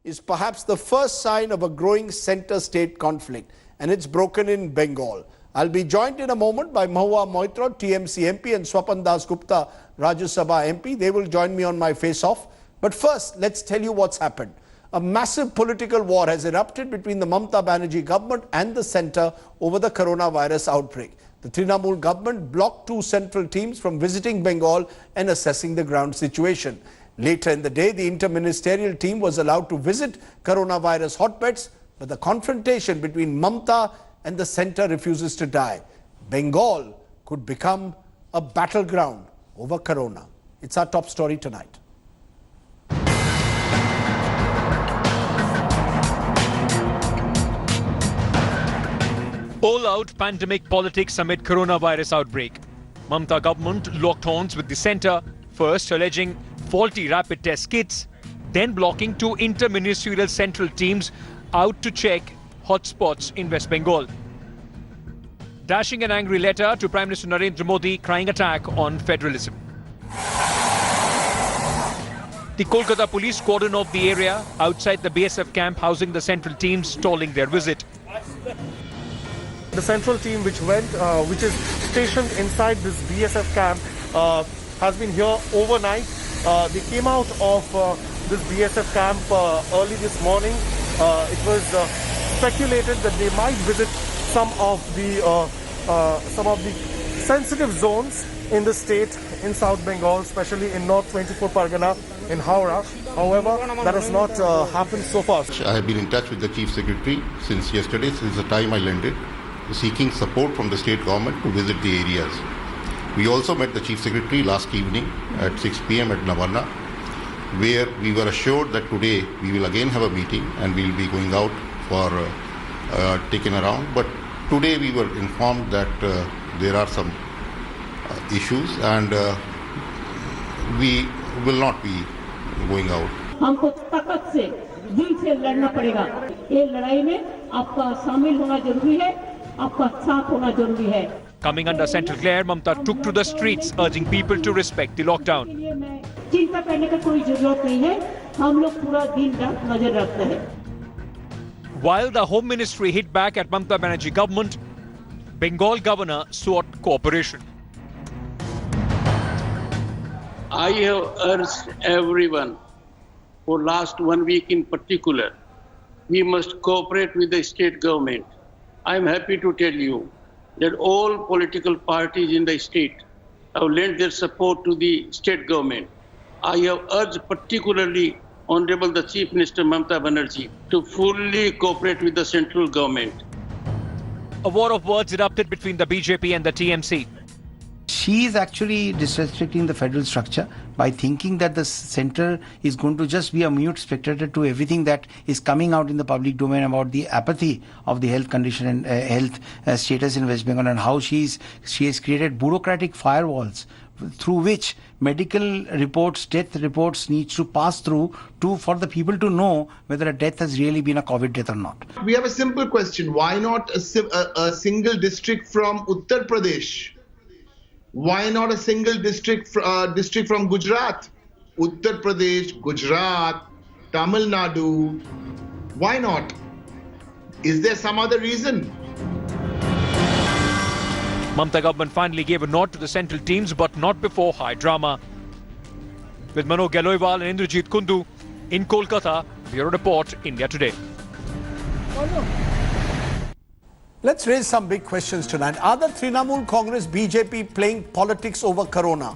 is perhaps the first sign of a growing centre-state conflict, and it's broken in Bengal. I'll be joined in a moment by Mahua Moitra, TMC MP, and Swapan Dasgupta, Rajya Sabha MP. They will join me on my face-off. But first, let's tell you what's happened. A massive political war has erupted between the Mamta Banerjee government and the centre over the coronavirus outbreak. The Trinamool government blocked two central teams from visiting Bengal and assessing the ground situation. Later in the day, the interministerial team was allowed to visit coronavirus hotbeds, but the confrontation between Mamta and the centre refuses to die. Bengal could become a battleground over corona. It's our top story tonight. All-out pandemic politics amid coronavirus outbreak. Mamta government locked horns with the centre, first alleging faulty rapid test kits, then blocking two interministerial central teams out to check hotspots in West Bengal. Dashing an angry letter to Prime Minister Narendra Modi crying attack on federalism. The Kolkata police cordon off the area outside the BSF camp housing the central teams, stalling their visit. The central team which is stationed inside this BSF camp has been here overnight. They came out of this BSF camp early this morning. It was speculated that they might visit some of the sensitive zones in the state in South Bengal, especially in North 24 Pargana in Howrah. However, that has not happened so far. I have been in touch with the Chief Secretary since yesterday, since the time I landed, seeking support from the state government to visit the areas. We also met the Chief Secretary last evening at 6 p.m. at Navarna, where we were assured that today we will again have a meeting and we will be going out for taking around. But today we were informed that there are some issues and we will not be going out. हमको ताकत से दिल से लड़ना पड़ेगा। ये लड़ाई में आपका शामिल होना जरूरी है, आपका साथ होना जरूरी है। Coming under central glare, Mamta took to the streets, urging people to respect the lockdown. चिंता करने का कोई जरूरत नहीं है, हम लोग पूरा दिन रात नजर रखते हैं। While the Home Ministry hit back at Mamta Banerjee government, Bengal governor sought cooperation. I have urged everyone, for last 1 week in particular, we must cooperate with the state government. I am happy to tell you that all political parties in the state have lent their support to the state government. I have urged particularly Honorable the Chief Minister Mamta Banerjee to fully cooperate with the central government. A war of words erupted between the BJP and the TMC. She is actually disrespecting the federal structure by thinking that the centre is going to just be a mute spectator to everything that is coming out in the public domain about the apathy of the health condition and health status in West Bengal, and how she has created bureaucratic firewalls through which medical reports, death reports needs to pass through for the people to know whether a death has really been a COVID death or not. We have a simple question. Why not a single district from Uttar Pradesh? Why not a single district from Gujarat? Uttar Pradesh, Gujarat, Tamil Nadu. Why not? Is there some other reason? Mamta government finally gave a nod to the central teams, but not before high drama. With Mano Galoiwal and Indrajit Kundu in Kolkata, Bureau Report, India Today. Let's raise some big questions tonight. Are the Trinamool Congress BJP playing politics over corona?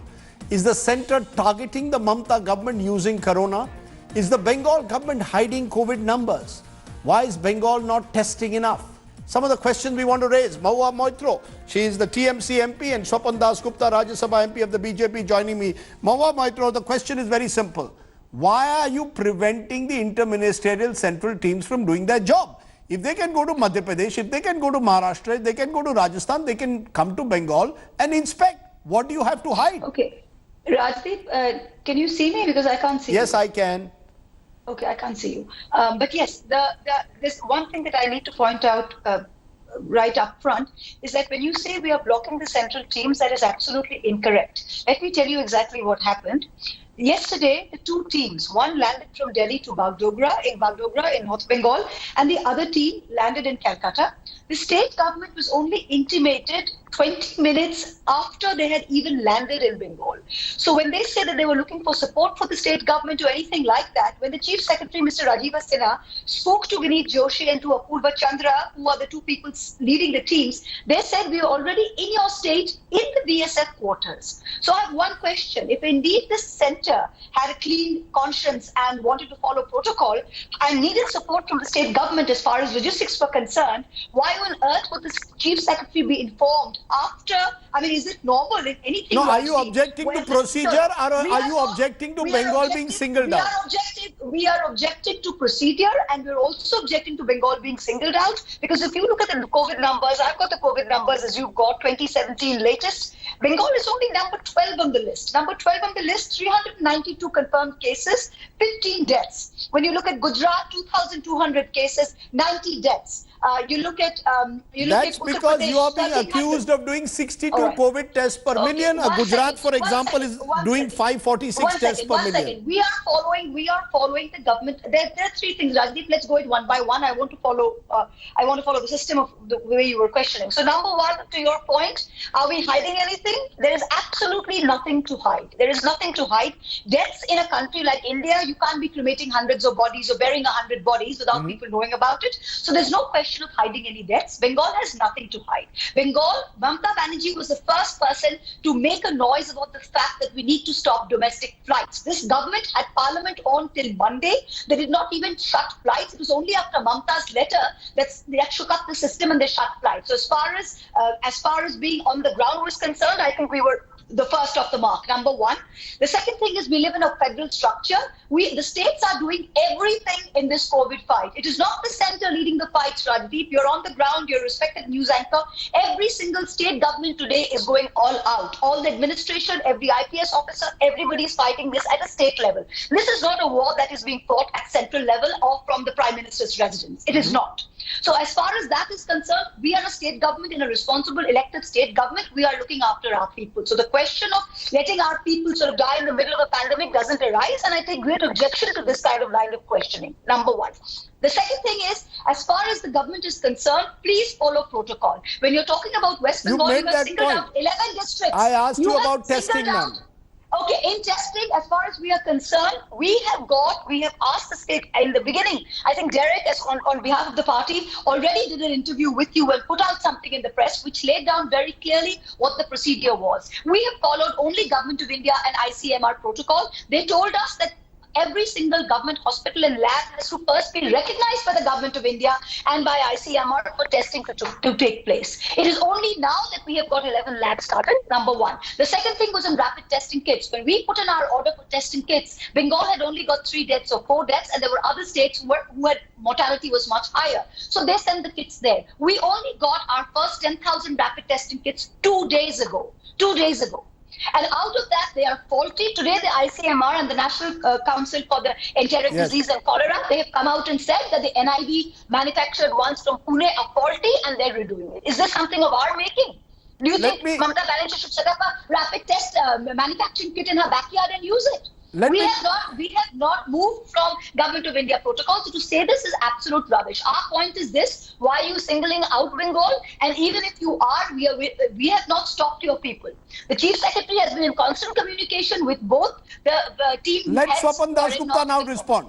Is the centre targeting the Mamta government using corona? Is the Bengal government hiding COVID numbers? Why is Bengal not testing enough? Some of the questions we want to raise. Mahua Moitra, she is the TMC MP, and Swapan Dasgupta, Rajya Sabha MP of the BJP, joining me. Mahua Moitra, the question is very simple. Why are you preventing the interministerial central teams from doing their job? If they can go to Madhya Pradesh, if they can go to Maharashtra, if they can go to Rajasthan, they can come to Bengal and inspect. What do you have to hide? Okay. Rajdeep, can you see me? Because I can't see you. Yes, I can. Okay, I can't see you. But yes, there's one thing that I need to point out right up front is that when you say we are blocking the central teams, that is absolutely incorrect. Let me tell you exactly what happened. yesterday, the two teams, one landed from Delhi to Bagdogra in North Bengal, and the other team landed in Kolkata. The state government was only intimated 20 minutes after they had even landed in Bengal. So when they said that they were looking for support for the state government or anything like that, when the Chief Secretary, Mr. Rajiv Sinha, spoke to Vineet Joshi and to Apurva Chandra, who are the two people leading the teams, they said, we are already in your state in the BSF quarters. So I have one question. If indeed this center had a clean conscience and wanted to follow protocol and needed support from the state government as far as logistics were concerned, why on earth would the Chief Secretary be informed after? I mean, is it normal in anything? No, are you objecting to procedure, or are you objecting to Bengal being singled out? We are objecting to procedure, and we're also objecting to Bengal being singled out, because if you look at the COVID numbers, I've got the COVID numbers as you've got, 2017 latest. Bengal is only number 12 on the list. Number 12 on the list, 392 confirmed cases, 15 deaths. When you look at Gujarat, 2,200 cases, 90 deaths. You look at That's because you are being accused of doing 62 COVID tests per million. Gujarat, for example, is doing 546 tests per million. We are following the government. There are three things, Rajdeep. Let's go it one by one. I want to follow the system of the way you were questioning. So number one, to your point, are we hiding anything? There is absolutely nothing to hide. There is nothing to hide. Deaths in a country like India, you can't be cremating hundreds of bodies or burying 100 bodies without people knowing about it. So there's no question of hiding any deaths. Bengal has nothing to hide. Bengal, Mamta Banerjee was the first person to make a noise about the fact that we need to stop domestic flights. This government had parliament on till Monday. They did not even shut flights. It was only after Mamta's letter that shook up the system and they shut flights. So as far as being on the ground was concerned, I think we were the first of the mark, number one. The second thing is we live in a federal structure. The states are doing everything in this COVID fight. It is not the center leading the fight, Rajdeep. You're on the ground, you're a respected news anchor. Every single state government today is going all out. All the administration, every IPS officer, everybody is fighting this at a state level. This is not a war that is being fought at central level or from the Prime Minister's residence. It is not. So as far as that is concerned, we are a state government, in a responsible elected state government. We are looking after our people. So the question of letting our people sort of die in the middle of a pandemic doesn't arise. And I take great objection to this kind of line of questioning, number one. The second thing is, as far as the government is concerned, please follow protocol. When you're talking about West Bengal, you have singled out 11 districts. I asked you about testing, ma'am. Okay, in testing, as far as we are concerned, we have asked the state in the beginning. I think Derek, on behalf of the party, already did an interview with you and put out something in the press which laid down very clearly what the procedure was. We have followed only Government of India and ICMR protocol. They told us that every single government hospital and lab has to first be recognized by the Government of India and by ICMR for testing to take place. It is only now that we have got 11 labs started, number one. The second thing was in rapid testing kits. When we put in our order for testing kits, Bengal had only got 3 deaths or 4 deaths, and there were other states who had mortality was much higher. So they sent the kits there. We only got our first 10,000 rapid testing kits 2 days ago. 2 days ago. And out of that, they are faulty. Today, the ICMR and the National Council for the Enteric Disease and Cholera, they have come out and said that the NIV manufactured ones from Pune are faulty and they're redoing it. Is this something of our making? Do you think Mamta Banerjee should set up a rapid test manufacturing kit in her backyard and use it? We have not moved from Government of India protocols. So to say this is absolute rubbish. Our point is this: why are you singling out Bengal? And even if you are, we have not stopped your people. The Chief Secretary has been in constant communication with both the team. Let Swapan Dasgupta now respond.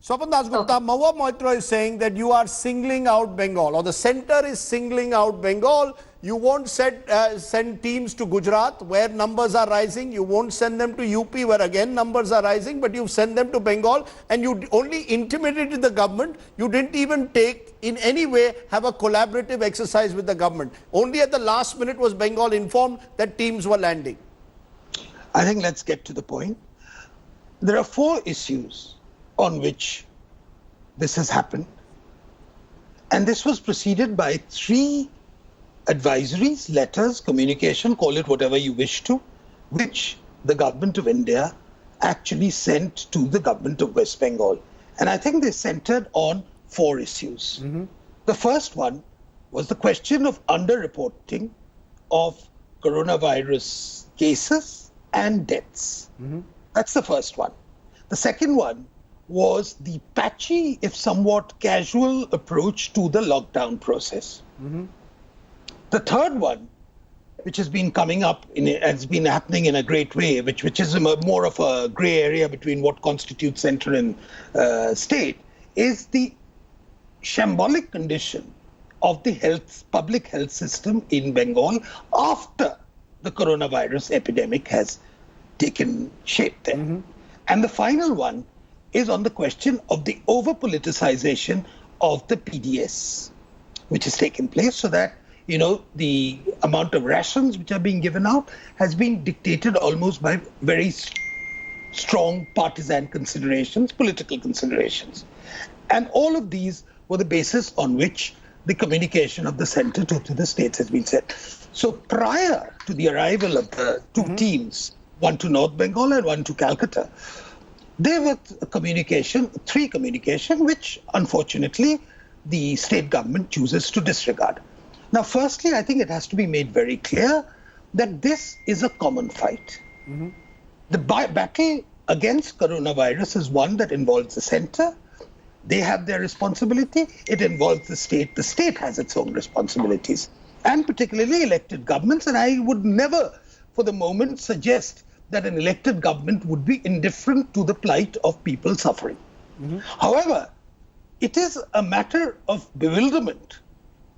Swapan Dasgupta, Mahua Moitra is saying that you are singling out Bengal, or the centre is singling out Bengal. You won't send teams to Gujarat where numbers are rising. You won't send them to UP where again numbers are rising, but you send them to Bengal, and you only intimidated the government. You didn't even in any way have a collaborative exercise with the government. Only at the last minute was Bengal informed that teams were landing. I think let's get to the point. There are 4 issues on which this has happened. And this was preceded by 3 advisories, letters, communication, call it whatever you wish to, which the Government of India actually sent to the Government of West Bengal. And I think they centered on 4 issues. The first one was the question of underreporting of coronavirus cases and deaths. That's the first one. The second one was the patchy, if somewhat casual, approach to the lockdown process. The third one, which has been coming up, has been happening in a great way, which is more of a grey area between what constitutes centre and state, is the shambolic condition of the public health system in Bengal after the coronavirus epidemic has taken shape there. And the final one is on the question of the over-politicization of the PDS, which has taken place, so that, you know, the amount of rations which are being given out has been dictated almost by very strong partisan considerations, political considerations. And all of these were the basis on which the communication of the centre to the states has been set. So prior to the arrival of the two teams, one to North Bengal and one to Calcutta, there was three communication, which unfortunately the state government chooses to disregard. Now, firstly, I think it has to be made very clear that this is a common fight. The battle against coronavirus is one that involves the centre. They have their responsibility. It involves the state. The state has its own responsibilities, and particularly elected governments. And I would never, for the moment, suggest that an elected government would be indifferent to the plight of people suffering. However, it is a matter of bewilderment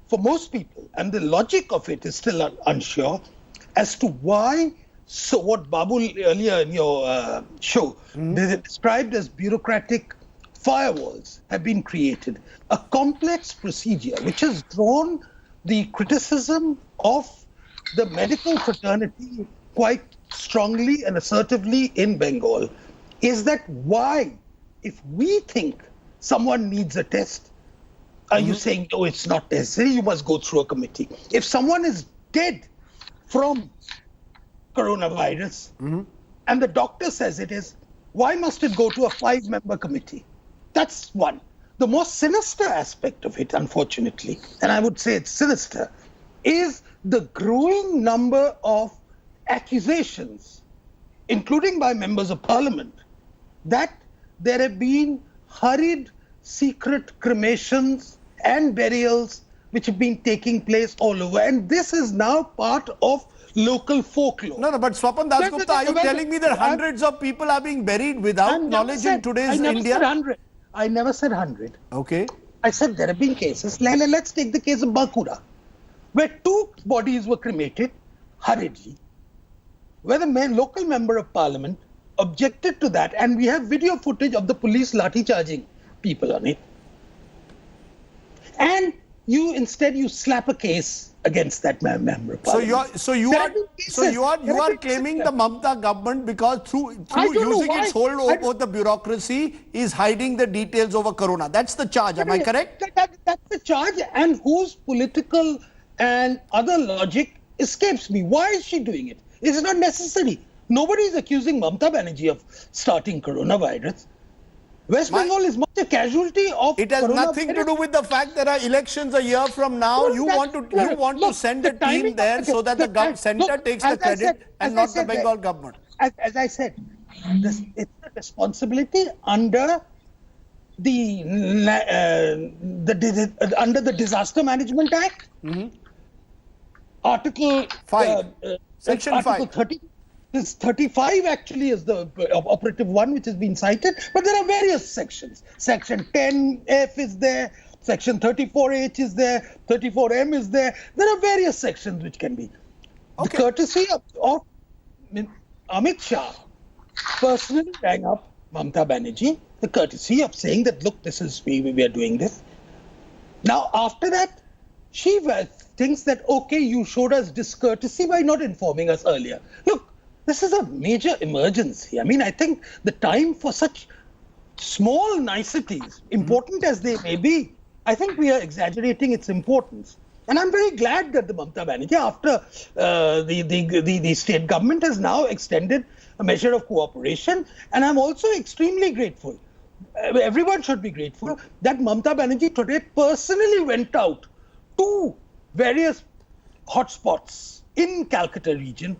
for most people, and the logic of it is still unsure as to why. So what Babu earlier in your show they described as bureaucratic firewalls have been created, a complex procedure which has drawn the criticism of the medical fraternity quite strongly and assertively in Bengal, is that why, if we think someone needs a test, are you saying, oh, it's not necessary, you must go through a committee? If someone is dead from coronavirus and the doctor says it is, why must it go to a 5-member committee? That's one. The most sinister aspect of it, unfortunately, and I would say it's sinister, is the growing number of accusations, including by members of parliament, that there have been hurried secret cremations and burials which have been taking place all over. And this is now part of local folklore. No, but Swapan Dasgupta, are you telling me that hundreds of people are being buried without knowledge in today's India? I never said 100. Okay. I said there have been cases. Let's take the case of Bankura, where 2 bodies were cremated hurriedly, where the local member of parliament objected to that, and we have video footage of the police lathi charging people on it. And you slap a case against that member of parliament. So you are claiming the Mamta government, because through using its hold over the bureaucracy, is hiding the details over corona. That's the charge. Am I correct? That's the charge, and whose political and other logic escapes me. Why is she doing it? It is not necessary. Nobody is accusing Mamta Banerjee of starting coronavirus. West Bengal is much a casualty of. It has nothing to do with the fact there are elections a year from now. You want to send a team there so that the centre takes the credit and not the Bengal government. As I said, it's a responsibility under the Disaster Management Act, Article 5, Section Article 5. 30. This 35 actually is the operative one which has been cited, but there are various sections. Section 10F is there, Section 34H is there, 34M is there. There are various sections which can be. Okay. The courtesy of Amit Shah personally rang up Mamta Banerjee, the courtesy of saying that, look, this is we are doing this. Now, after that, she thinks that, okay, you showed us discourtesy by not informing us earlier. Look, this is a major emergency. I mean, I think the time for such small niceties, important as they may be, I think we are exaggerating its importance. And I'm very glad that the Mamta Banerjee, after the state government has now extended a measure of cooperation, and I'm also extremely grateful. Everyone should be grateful that Mamta Banerjee today personally went out to various hotspots in Calcutta region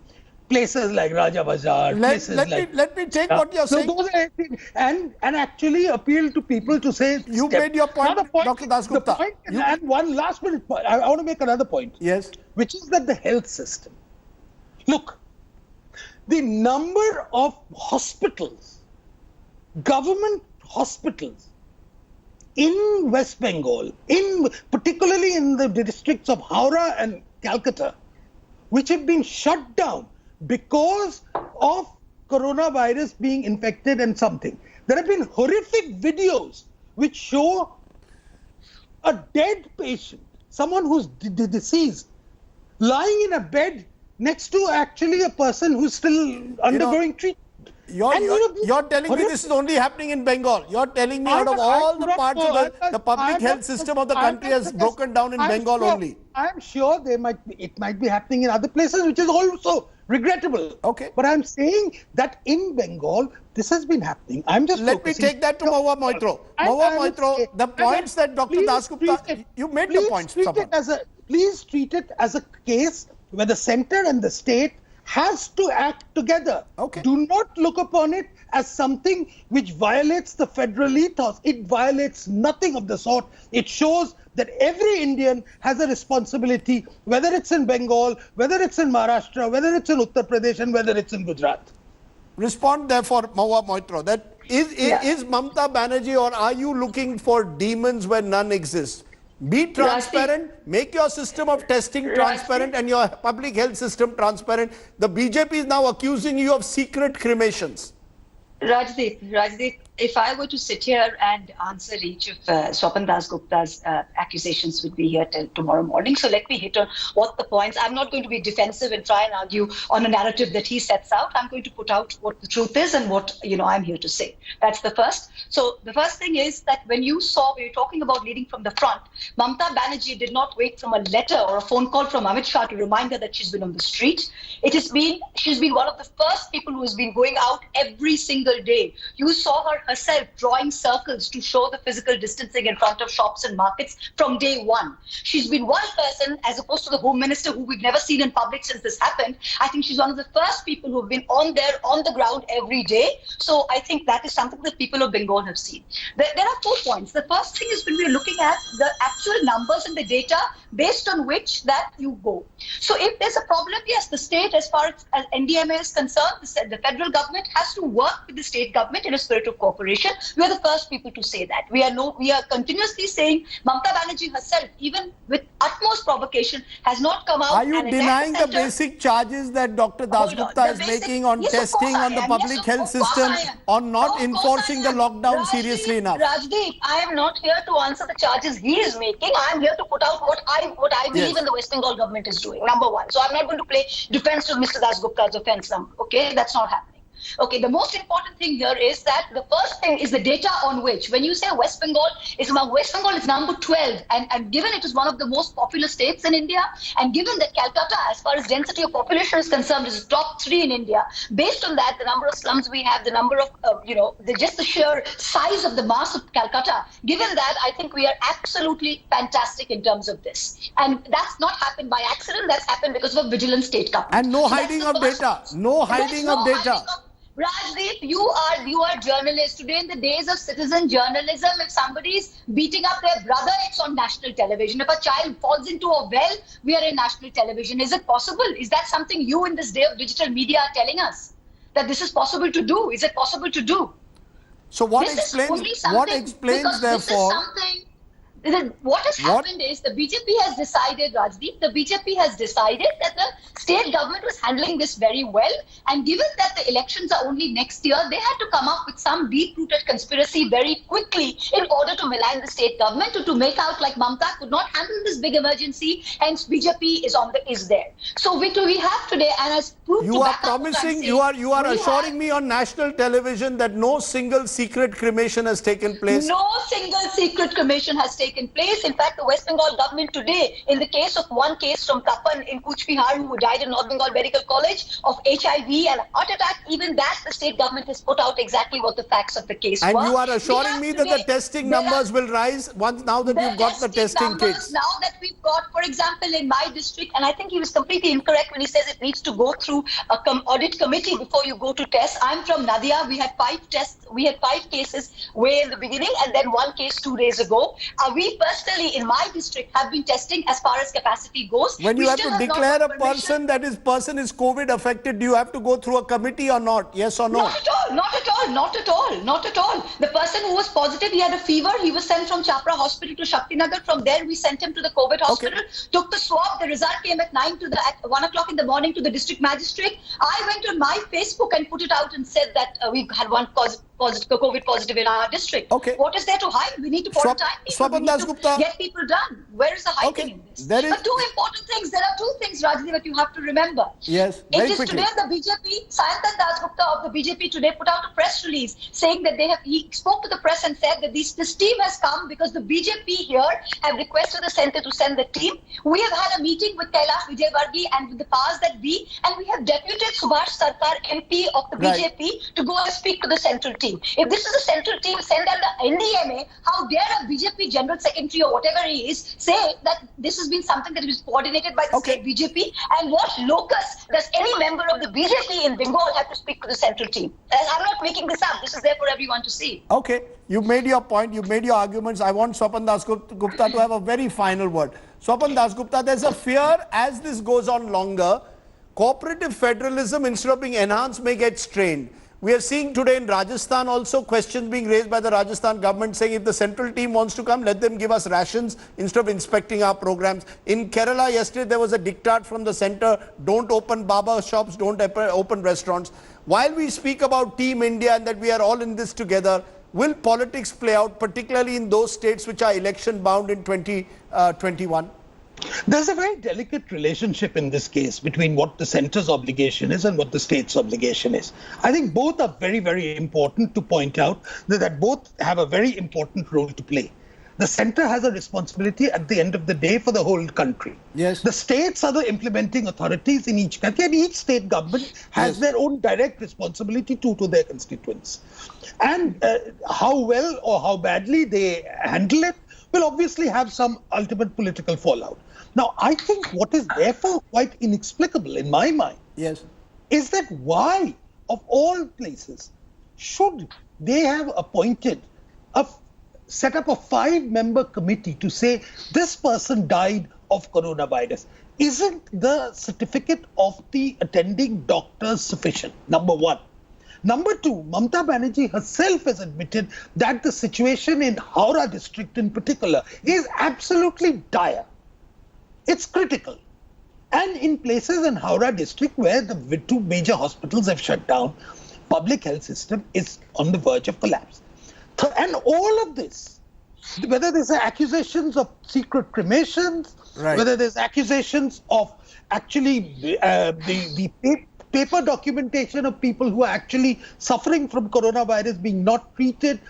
places like Raja Bazaar, let me take what you're saying. Those are, and actually appeal to people to say. You made your point, Dr. Dasgupta. And one last minute point. I want to make another point. Yes. Which is that the health system. Look, the number of hospitals, government hospitals in West Bengal, particularly in the districts of Howrah and Calcutta, which have been shut down because of coronavirus being infected and something. There have been horrific videos which show a dead patient, someone who's deceased, lying in a bed next to actually a person who's still undergoing treatment. You're telling me this is only happening in Bengal. You're telling me out of all the parts of the public health system of the country has broken down in Bengal only. I'm sure it might be happening in other places, which is also regrettable. Okay. But I'm saying that in Bengal, this has been happening. Let me take that to Mahua Moitra. Mahua Moitra, the points that Dr. Dasgupta, you made the points. Please treat it as a case where the center and the state has to act together. Okay. Do not look upon it as something which violates the federal ethos. It violates nothing of the sort. It shows that every Indian has a responsibility, whether it's in Bengal, whether it's in Maharashtra, whether it's in Uttar Pradesh, and whether it's in Gujarat. Respond therefore, Mahua Moitra. That is Mamta Banerjee, or are you looking for demons where none exist? Be transparent, make your system of testing transparent and your public health system transparent. The BJP is now accusing you of secret cremations. Rajdeep, if I were to sit here and answer each of Swapan Dasgupta's accusations, would be here till tomorrow morning. So let me hit on what the points. I'm not going to be defensive and try and argue on a narrative that he sets out. I'm going to put out what the truth is and what I'm here to say. That's the first. So the first thing is that when you're talking about leading from the front, Mamta Banerjee did not wait from a letter or a phone call from Amit Shah to remind her that she's been on the street. She's been one of the first people who has been going out every single day. You saw her herself drawing circles to show the physical distancing in front of shops and markets from day one. She's been one person, as opposed to the Home Minister, who we've never seen in public since this happened. I think she's one of the first people who have been on the ground every day. So I think that is something that people of Bengal have seen. There are 2 points. The first thing is when we're looking at the actual numbers and the data based on which that you go. So if there's a problem, yes, the state, as far as NDMA is concerned, the federal government has to work with the state government in a spirit of cooperation. We are the first people to say that. We are continuously saying Mamta Banerjee herself, even with utmost provocation, has not come out. Are you denying the basic charges that Dr. Dasgupta is making on testing, on the public health system, on not enforcing the lockdown seriously enough? Rajdeep, I am not here to answer the charges he is making. I am here to put out what I believe in the West Bengal government is doing, number one. So I'm not going to play defense to Mr. Dasgupta's offense number. Okay, that's not happening. Okay, the most important thing here is that the first thing is the data on which, when you say West Bengal is number 12, and given it is one of the most populous states in India, and given that Calcutta, as far as density of population is concerned, is top 3 in India, based on that, the number of slums we have, the number of, just the sheer size of the mass of Calcutta, given that, I think we are absolutely fantastic in terms of this. And that's not happened by accident, that's happened because of a vigilant state government. And no hiding of data. No hiding of data. Rajdeep, you are journalists. Today, in the days of citizen journalism, if somebody is beating up their brother, it's on national television. If a child falls into a well, we are in national television. Is it possible? Is that something you, in this day of digital media, are telling us? That this is possible to do? Is it possible to do? So what explains therefore... What has happened is the BJP has decided, Rajdeep, that the state government was handling this very well. And given that the elections are only next year, they had to come up with some deep-rooted conspiracy very quickly in order to malign the state government, to make out like Mamta could not handle this big emergency, hence BJP is there. So we have today, and as proved you are promising, you are assuring me on national television that no single secret cremation has taken place. No single secret cremation has taken taken place. In fact, the West Bengal government today, in the case of one case from Tapan in Kuch Bihar, who died in North Bengal Medical College of HIV and heart attack, even that the state government has put out exactly what the facts of the case And were. you are assuring me that the testing numbers will rise once now that you've got the testing kits. Now that we've got, for example, in my district, and I think he was completely incorrect when he says it needs to go through a audit committee before you go to test. I'm from Nadia. We had 5 tests. We had 5 cases way in the beginning and then 1 case 2 days ago. We personally, in my district, have been testing as far as capacity goes. When you have to declare a person that is COVID affected, do you have to go through a committee or not? Yes or no? Not at all. Not at all. Not at all. Not at all. The person who was positive, he had a fever. He was sent from Chapra Hospital to Shaktinagar. From there, we sent him to the COVID hospital. Took the swab. The result came at 1 o'clock in the morning to the district magistrate. I went on my Facebook and put it out and said that we had one COVID positive in our district. Okay. What is there to hide? We need to quarantine people. Swapan We need Dasgupta. to get people done. Where is the hiding in this? There is... But 2 important things. There are 2 things, Rajdeep, that you have to remember. Yes, It very is quickly. today the BJP, Swapan Dasgupta of the BJP today put out a press release saying that he spoke to the press and said that this team has come because the BJP here have requested the centre to send the team. We have had a meeting with Kailash Vijayvargi and with the powers that be, and we have deputed Subhash Sarkar, MP of the BJP, to go and speak to the central team. If this is a central team sent under NDMA, how dare a BJP General Secretary or whatever he is say that this has been something that is coordinated by the state BJP, and what locus does any member of the BJP in Bengal have to speak to the central team? I'm not making this up. This is there for everyone to see. Okay, you've made your point, you've made your arguments. I want Swapan Dasgupta to have a very final word. Swapan Dasgupta, there's a fear as this goes on longer, cooperative federalism instead of being enhanced may get strained. We are seeing today in Rajasthan also questions being raised by the Rajasthan government saying if the central team wants to come, let them give us rations instead of inspecting our programs. In Kerala yesterday, there was a diktat from the centre, don't open barber shops, don't open restaurants. While we speak about Team India and that we are all in this together, will politics play out, particularly in those states which are election bound in 2021? There's a very delicate relationship in this case between what the centre's obligation is and what the state's obligation is. I think both are very, very important to point out that both have a very important role to play. The centre has a responsibility at the end of the day for the whole country. Yes. The states are the implementing authorities in each country, and each state government has their own direct responsibility to their constituents. And how well or how badly they handle it will obviously have some ultimate political fallout. Now, I think what is therefore quite inexplicable in my mind is that why, of all places, should they have appointed set up a 5-member committee to say this person died of coronavirus? Isn't the certificate of the attending doctor sufficient? Number one. Number two, Mamta Banerjee herself has admitted that the situation in Howrah district in particular is absolutely dire. It's critical. And in places in Howrah district where the 2 major hospitals have shut down, public health system is on the verge of collapse. And all of this, whether there's accusations of secret cremations, whether there's accusations of actually the paper documentation of people who are actually suffering from coronavirus being not treated,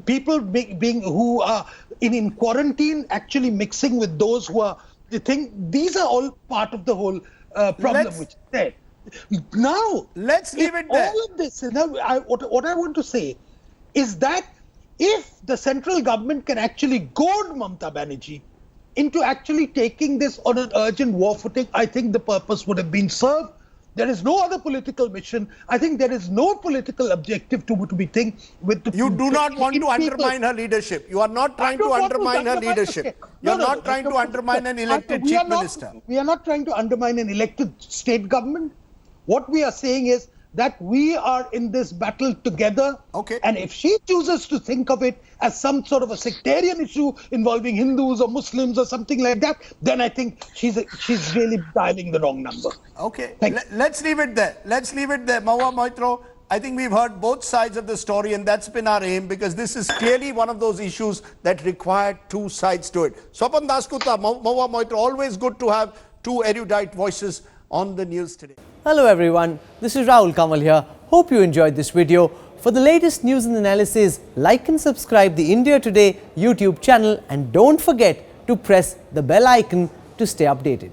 people who are in quarantine actually mixing with those who are, these are all part of the whole problem which is there. Now, let's leave it there. All of this, what I want to say is that if the central government can actually goad Mamta Banerjee into actually taking this on an urgent war footing, I think the purpose would have been served. There is no other political mission. I think there is no political objective to be thinking with the... You do not want to undermine her leadership. You are not trying to undermine her leadership. You are not trying to undermine an elected chief minister. We are not trying to undermine an elected state government. What we are saying is that we are in this battle together. Okay. And if she chooses to think of it as some sort of a sectarian issue involving Hindus or Muslims or something like that, then I think she's really dialing the wrong number. Okay. Let's leave it there. Let's leave it there. Mahua Moitra, I think we've heard both sides of the story, and that's been our aim, because this is clearly one of those issues that require 2 sides to it. Swapan Dasgupta, Mahua Moitra, always good to have 2 erudite voices on the news today. Hello everyone, this is Rahul Kamal here. Hope you enjoyed this video. For the latest news and analysis, like and subscribe the India Today YouTube channel and don't forget to press the bell icon to stay updated.